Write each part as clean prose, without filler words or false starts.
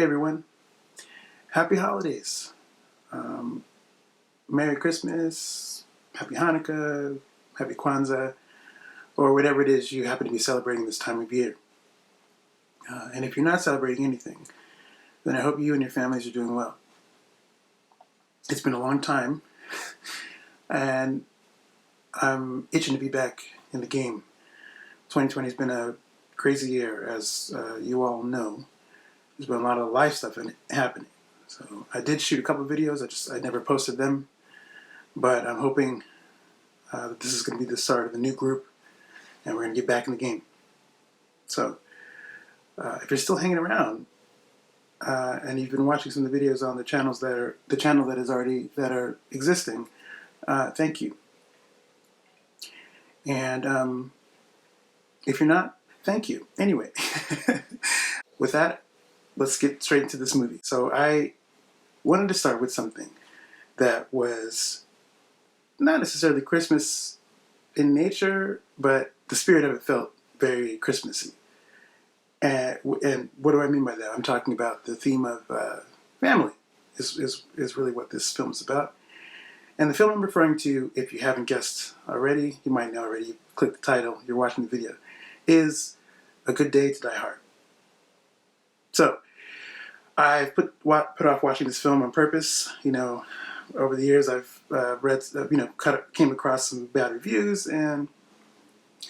Hey everyone, happy holidays. Merry Christmas, Happy Hanukkah, Happy Kwanzaa, or whatever it is you happen to be celebrating this time of year. And if you're not celebrating anything, then I hope you and your families are doing well. It's been a long time, and I'm itching to be back in the game. 2020 has been a crazy year, as you all know. There's been a lot of life stuff happening. So I did shoot a couple of videos. I never posted them, but I'm hoping that this is going to be the start of a new group, and we're going to get back in the game. So if you're still hanging around and you've been watching some of the videos on the channels that are existing, thank you. And if you're not, thank you. Anyway, with that, let's get straight into this movie. So I wanted to start with something that was not necessarily Christmas in nature, but the spirit of it felt very Christmassy. And what do I mean by that? I'm talking about the theme of family is really what this film is about. And the film I'm referring to, if you haven't guessed already, you might know already, you click the title, you're watching the video, is A Good Day to Die Hard. So I've put off watching this film on purpose. Over the years I've came across some bad reviews and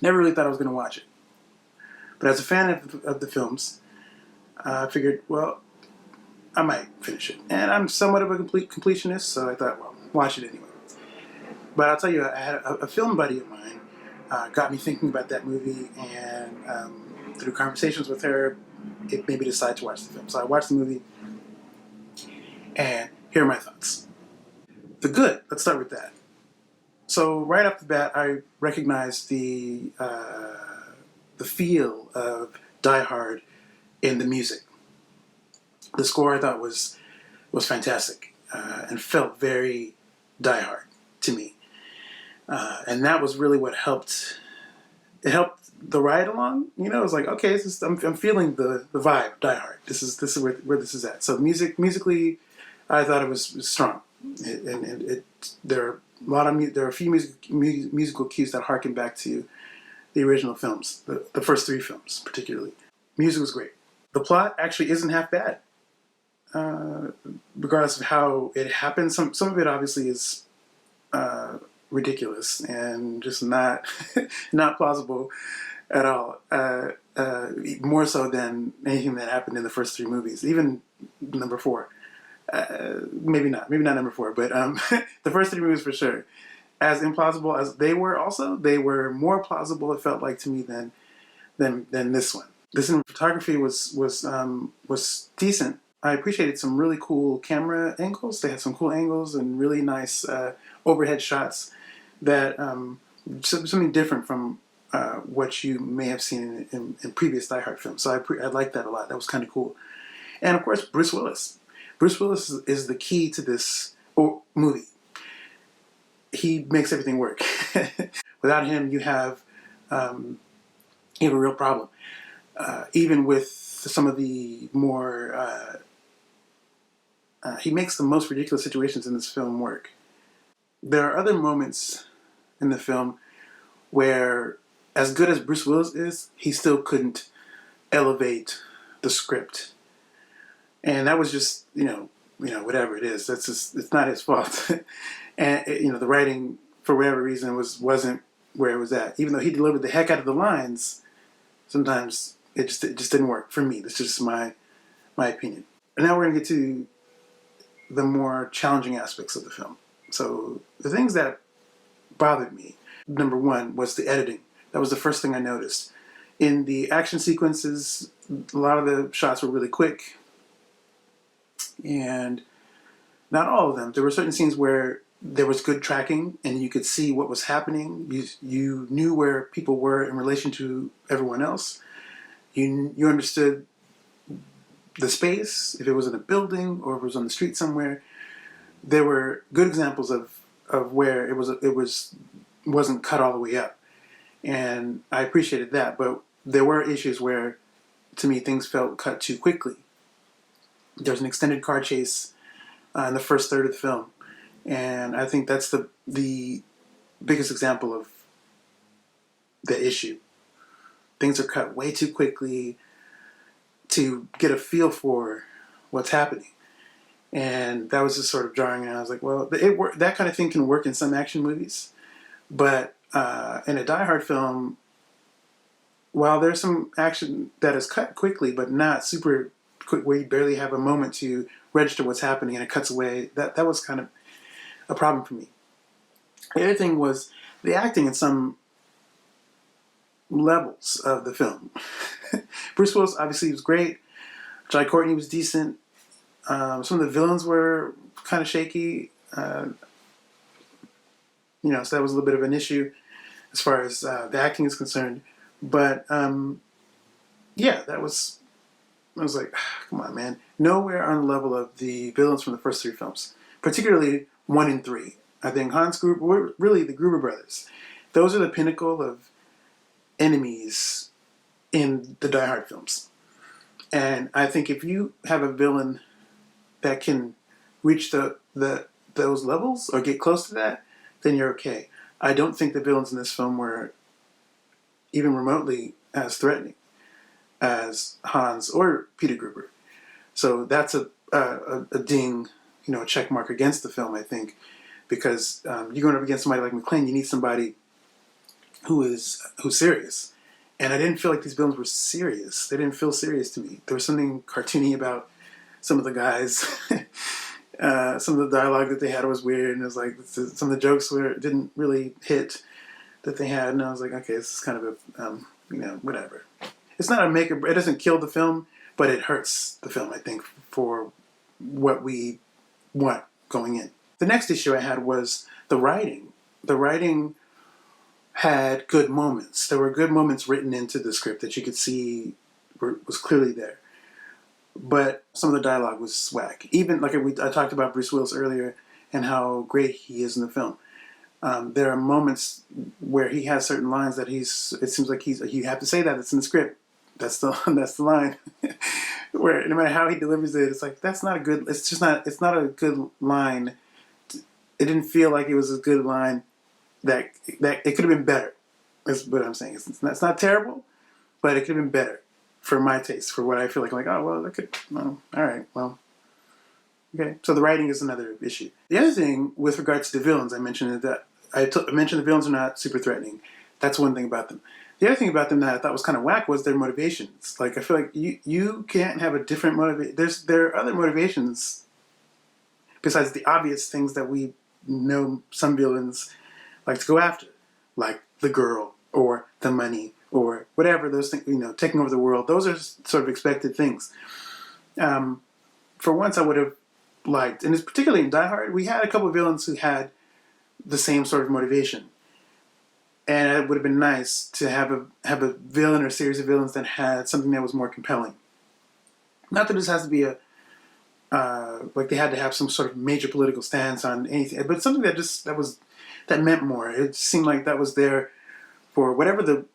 never really thought I was going to watch it. But as a fan of the films, I figured, well, I might finish it. And I'm somewhat of a completionist, so I thought, well, watch it anyway. But I'll tell you, I had a film buddy of mine got me thinking about that movie, and through conversations with her, it made me decide to watch the film. So I watched the movie, and here are my thoughts. The good, let's start with that. So right off the bat, I recognized the feel of Die Hard in the music. The score I thought was fantastic and felt very Die Hard to me, and that was really what helped. It helped the ride along. It was like, okay, I'm feeling the vibe, Die Hard. This is where this is at. So musically, I thought it was strong, there are a few musical cues that harken back to the original films, the first three films particularly. Music was great. The plot actually isn't half bad, regardless of how it happened. Some of it obviously is ridiculous and just not not plausible at all. More so than anything that happened in the first three movies, even number four. Maybe not number four, but the first three movies for sure. As implausible as they were, also they were more plausible. It felt like to me than this one. The cinematography was decent. I appreciated some really cool camera angles. They had some cool angles and really nice overhead shots that something different from what you may have seen in previous Die Hard films. So I liked that a lot. That was kind of cool. And of course, Bruce Willis. Bruce Willis is the key to this movie. He makes everything work. Without him, you have a real problem. Even with some of the more... he makes the most ridiculous situations in this film work. There are other moments in the film where, as good as Bruce Willis is, he still couldn't elevate the script. And that was just, whatever it is. It's not his fault. And the writing, for whatever reason, wasn't where it was at. Even though he delivered the heck out of the lines, sometimes it just didn't work for me. That's just my opinion. And now we're going to get to the more challenging aspects of the film. So the things that bothered me, number one, was the editing. That was the first thing I noticed. In the action sequences, a lot of the shots were really quick. And not all of them. There were certain scenes where there was good tracking and you could see what was happening. You knew where people were in relation to everyone else. You understood the space, if it was in a building or if it was on the street somewhere. There were good examples of where it wasn't cut all the way up. And I appreciated that, but there were issues where, to me, things felt cut too quickly. There's an extended car chase in the first third of the film, and I think that's the biggest example of the issue. Things are cut way too quickly to get a feel for what's happening. And that was just sort of jarring. And I was like, well, that kind of thing can work in some action movies. But in a Die Hard film, while there's some action that is cut quickly, but not super quick, where you barely have a moment to register what's happening and it cuts away, that was kind of a problem for me. The other thing was the acting in some levels of the film. Bruce Willis obviously was great. Jai Courtney was decent. Some of the villains were kind of shaky. So that was a little bit of an issue as far as the acting is concerned. But I was like, come on, man. Nowhere on the level of the villains from the first three films, particularly 1 and 3. I think Hans Gruber, really the Gruber brothers, those are the pinnacle of enemies in the Die Hard films. And I think if you have a villain that can reach those levels or get close to that, then you're okay. I don't think the villains in this film were even remotely as threatening as Hans or Peter Gruber. So that's a ding, a check mark against the film, I think, because you're going up against somebody like McClane, you need somebody who's serious. And I didn't feel like these villains were serious. They didn't feel serious to me. There was something cartoony about some of the guys. Some of the dialogue that they had was weird, and it was like some of the jokes didn't really hit that they had, and I was like, okay, this is kind of a whatever. It's not it doesn't kill the film, but it hurts the film, I think, for what we want going in. The next issue I had was the writing. The writing had good moments. There were good moments written into the script that you could see was clearly there. But some of the dialogue was whack. Even like I talked about Bruce Willis earlier and how great he is in the film. There are moments where he has certain lines that it seems like you have to say that it's in the script. That's the line. Where no matter how he delivers it, it's like it's not a good line. It didn't feel like it was a good line. That it could have been better. That's what I'm saying. It's not terrible, but it could have been better for my taste, for what I feel like. I'm like, oh, well, all right, well, okay. So the writing is another issue. The other thing with regards to the villains, I mentioned that I mentioned the villains are not super threatening. That's one thing about them. The other thing about them that I thought was kind of whack was their motivations. Like, I feel like you can't have a different motivation. There are other motivations besides the obvious things that we know some villains like to go after, like the girl or the money or whatever those things, taking over the world. Those are sort of expected things. For once, I would have liked, and it's particularly in Die Hard, we had a couple of villains who had the same sort of motivation, and it would have been nice to have a villain or a series of villains that had something that was more compelling. Not that this has to be like they had to have some sort of major political stance on anything, but something that meant more. It seemed like that was there for whatever the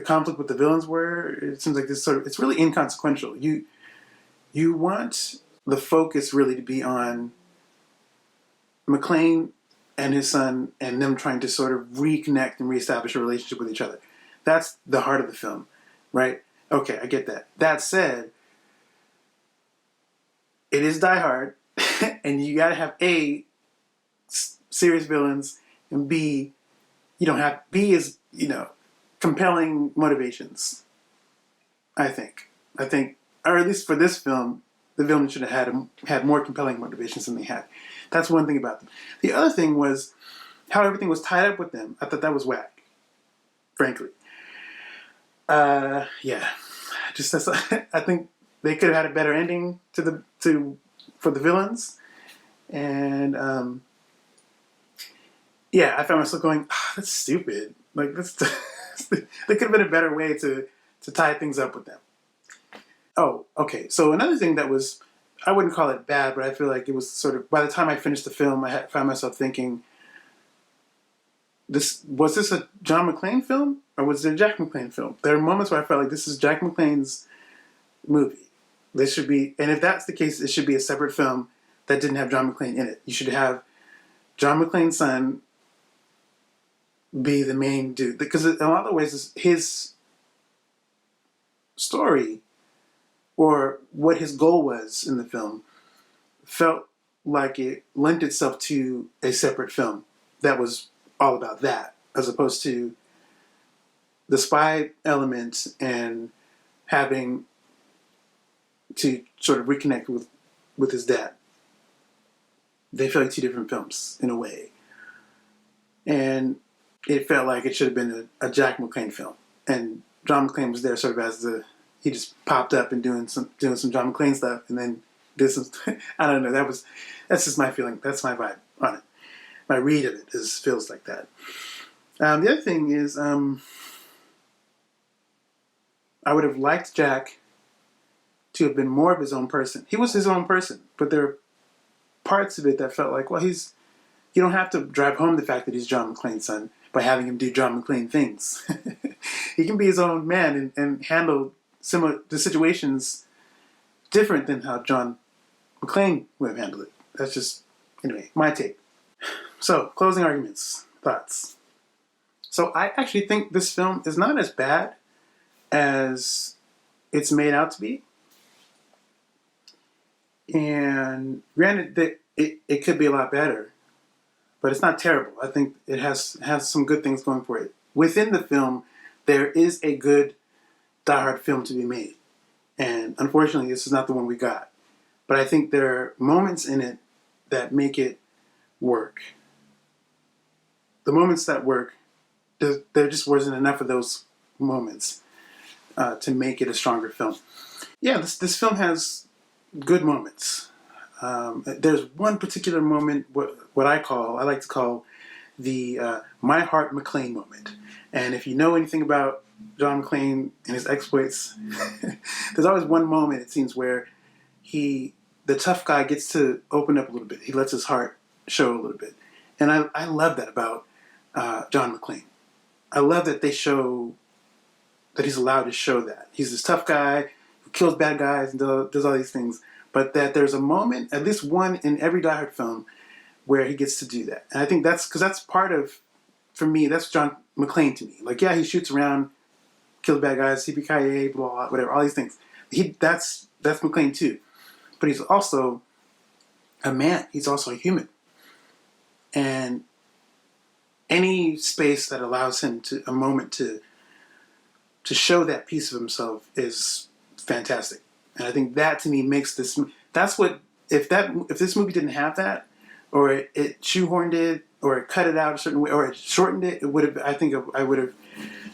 conflict with the villains were. It seems like it's really inconsequential. You want the focus really to be on McClane and his son and them trying to sort of reconnect and reestablish a relationship with each other. That's the heart of the film, right? Okay, I get that. That said, it is Die Hard, and you gotta have A, serious villains, and B, is compelling motivations. I think, or at least for this film, the villain should have had more compelling motivations than they had. That's one thing about them. The other thing was how everything was tied up with them. I thought that was whack, frankly. I think they could have had a better ending for the villains, and I found myself going, that's stupid. Like there could have been a better way to tie things up with them. Oh, okay. So another thing that was, I wouldn't call it bad, but I feel like it was sort of, by the time I finished the film, I found myself thinking, was this a John McClane film or was it a Jack McClane film? There are moments where I felt like this is Jack McClane's movie. This should be, and if that's the case, it should be a separate film that didn't have John McClane in it. You should have John McClane's son be the main dude, because in a lot of ways, his story or what his goal was in the film felt like it lent itself to a separate film that was all about that, as opposed to the spy element and having to sort of reconnect with his dad. They felt like two different films in a way. And it felt like it should have been a Jack McClane film. And John McClane was there sort of as he just popped up and doing some John McClane stuff, and then did some, I don't know, that's just my feeling. That's my vibe on it. My read of it feels like that. The other thing is, I would have liked Jack to have been more of his own person. He was his own person, but there are parts of it that felt like, well, you don't have to drive home the fact that he's John McClane's son by having him do John McClane things. He can be his own man and handle the situations different than how John McClane would have handled it. That's just, anyway, my take. So, closing arguments, thoughts. So I actually think this film is not as bad as it's made out to be. And granted that it could be a lot better, but it's not terrible. I think it has some good things going for it. Within the film, there is a good Die Hard film to be made. And unfortunately, this is not the one we got. But I think there are moments in it that make it work. The moments that work, there just wasn't enough of those moments to make it a stronger film. Yeah, this film has good moments. There's one particular moment, what I like to call the My Heart McClane moment. And if you know anything about John McClane and his exploits, there's always one moment, it seems, where the tough guy gets to open up a little bit. He lets his heart show a little bit. And I love that about John McClane. I love that they show that he's allowed to show that. He's this tough guy who kills bad guys and does all these things. But that there's a moment, at least one in every Die Hard film, where he gets to do that. And I think that's part of, for me, that's John McClane to me. Like, yeah, he shoots around, kills bad guys, CPKA, blah, blah, whatever, all these things. That's McClane too. But he's also a man. He's also a human. And any space that allows him a moment to show that piece of himself is fantastic. And I think that to me makes this. That's what if this movie didn't have that, or it shoehorned it, or it cut it out a certain way, or it shortened it, it would have. I think I would have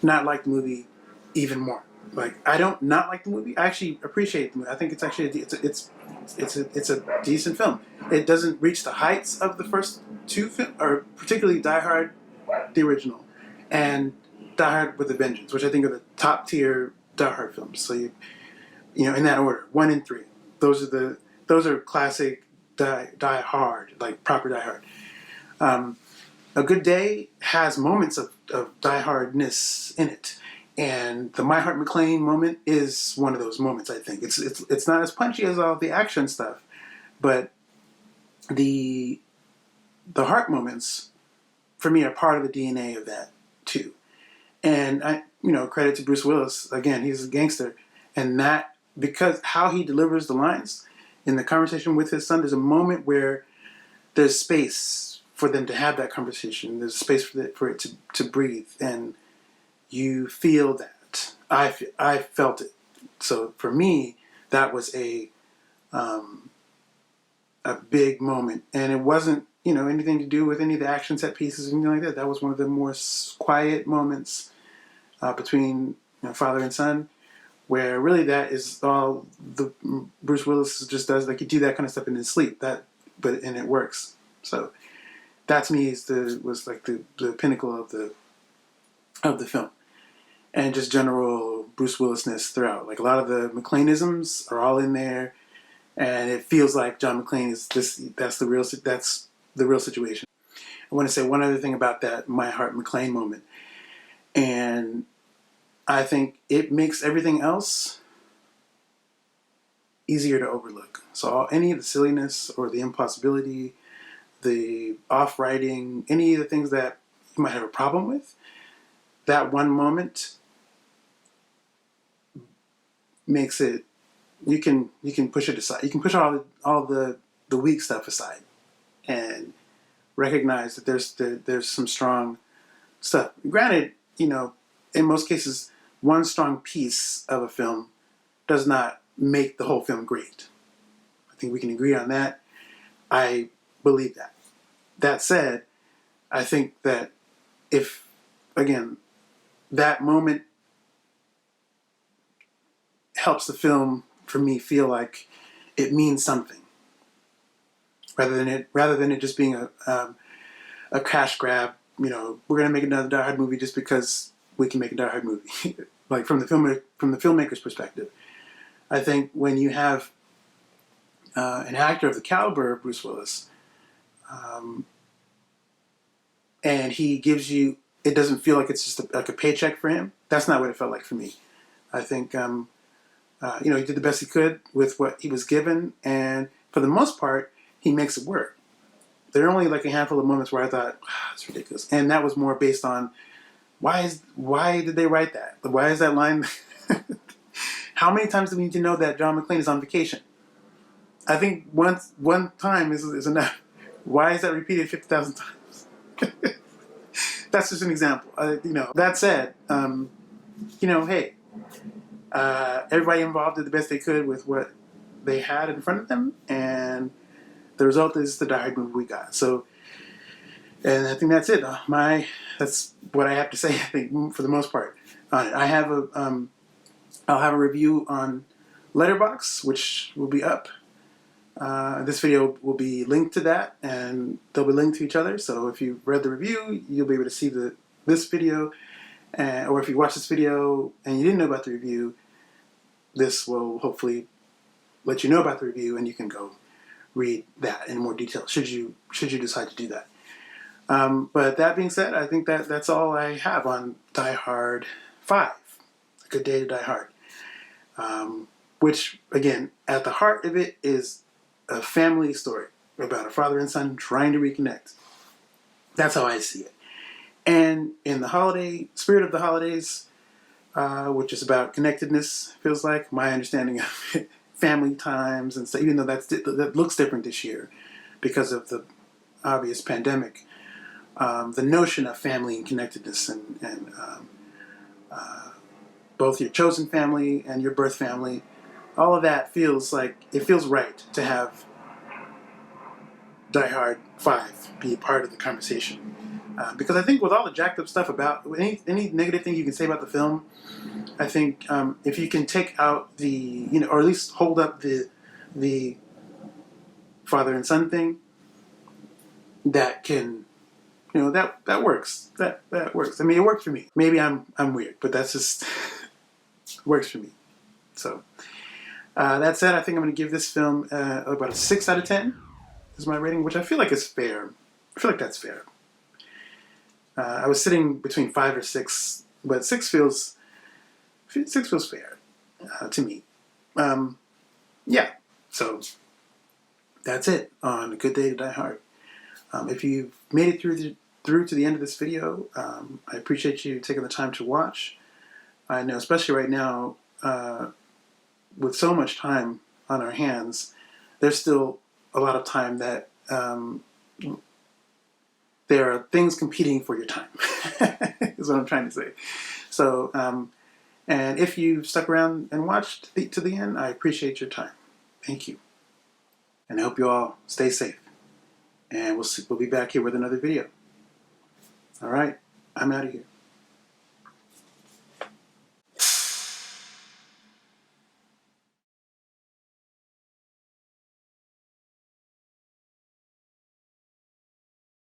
not liked the movie even more. Like, I don't not like the movie. I actually appreciate the movie. I think it's actually it's a decent film. It doesn't reach the heights of the first two films, or particularly Die Hard, the original, and Die Hard with a Vengeance, which I think are the top tier Die Hard films. So you know, in that order, 1 and 3. Those are classic Die Hard, like proper Die Hard. A Good Day has moments of Die Hardness in it, and the My Heart McClane moment is one of those moments. I think it's not as punchy as all the action stuff, but the heart moments for me are part of the DNA of that too. And credit to Bruce Willis again. He's a gangster, and that. Because how he delivers the lines in the conversation with his son, there's a moment where there's space for them to have that conversation. There's space for it to breathe, and you feel that. I felt it. So for me, that was a big moment, and it wasn't anything to do with any of the action set pieces or anything like that. That was one of the more quiet moments between father and son, where really that is all the Bruce Willis just does. Like, you do that kind of stuff in his sleep. And it works. So that to me was like the pinnacle of the film, and just general Bruce Willisness throughout. Like, a lot of the McClaneisms are all in there, and it feels like John McClane is this. That's the real situation. I want to say one other thing about that My Heart McClane moment, and I think it makes everything else easier to overlook. So any of the silliness or the impossibility, the off-writing, any of the things that you might have a problem with, that one moment makes it, you can push it aside. You can push all the weak stuff aside and recognize that there's some strong stuff. Granted, in most cases, one strong piece of a film does not make the whole film great. I think we can agree on that. I believe that. That said, I think that if, again, that moment helps the film, for me, feel like it means something, rather than it just being a cash grab. We're gonna make another Die Hard movie just because we can make a Die Hard movie. Like from the filmmaker's perspective, I think when you have an actor of the caliber of Bruce Willis, and he gives you, it doesn't feel like it's just like a paycheck for him. That's not what it felt like for me. I think he did the best he could with what he was given, and for the most part, he makes it work. There are only like a handful of moments where I thought, it's ridiculous, and that was more based on why did they write that? Why is that line? How many times do we need to know that John McClane is on vacation? I think one time is enough. Why is that repeated 50,000 times? That's just an example. That said, hey, everybody involved did the best they could with what they had in front of them, and the result is the Die Hard movie we got. So, and I think that's it. That's what I have to say. I think for the most part on it. I'll have a review on Letterboxd, which will be up. This video will be linked to that, and they'll be linked to each other. So if you've read the review, you'll be able to see this video, or if you watch this video and you didn't know about the review, this will hopefully let you know about the review, and you can go read that in more detail should you decide to do that. But that being said, I think that's all I have on Die Hard 5, A Good Day to Die Hard, which, again, at the heart of it is a family story about a father and son trying to reconnect. That's how I see it. And in the spirit of the holidays, which is about connectedness, feels like, my understanding of it, family times and stuff, even though that looks different this year because of the obvious pandemic. The notion of family and connectedness and both your chosen family and your birth family, all of that feels right to have Die Hard 5 be a part of the conversation. Because I think with all the jacked up stuff about any negative thing you can say about the film, I think if you can take out or at least hold up the father and son thing, that can, that works. That works. I mean, it worked for me. Maybe I'm weird, but that's just works for me. So that said, I think I'm going to give this film about a 6 out of 10 is my rating, which I feel like is fair. I feel like that's fair. I was sitting between 5 or 6, but 6 feels fair to me. Yeah. So that's it on A Good Day to Die Hard. If you've made it through to the end of this video, I appreciate you taking the time to watch. I know, especially right now, with so much time on our hands, there's still a lot of time that there are things competing for your time, is what I'm trying to say. So, and if you stuck around and watched to the end, I appreciate your time. Thank you. And I hope you all stay safe. And we'll be back here with another video. All right, I'm out of here.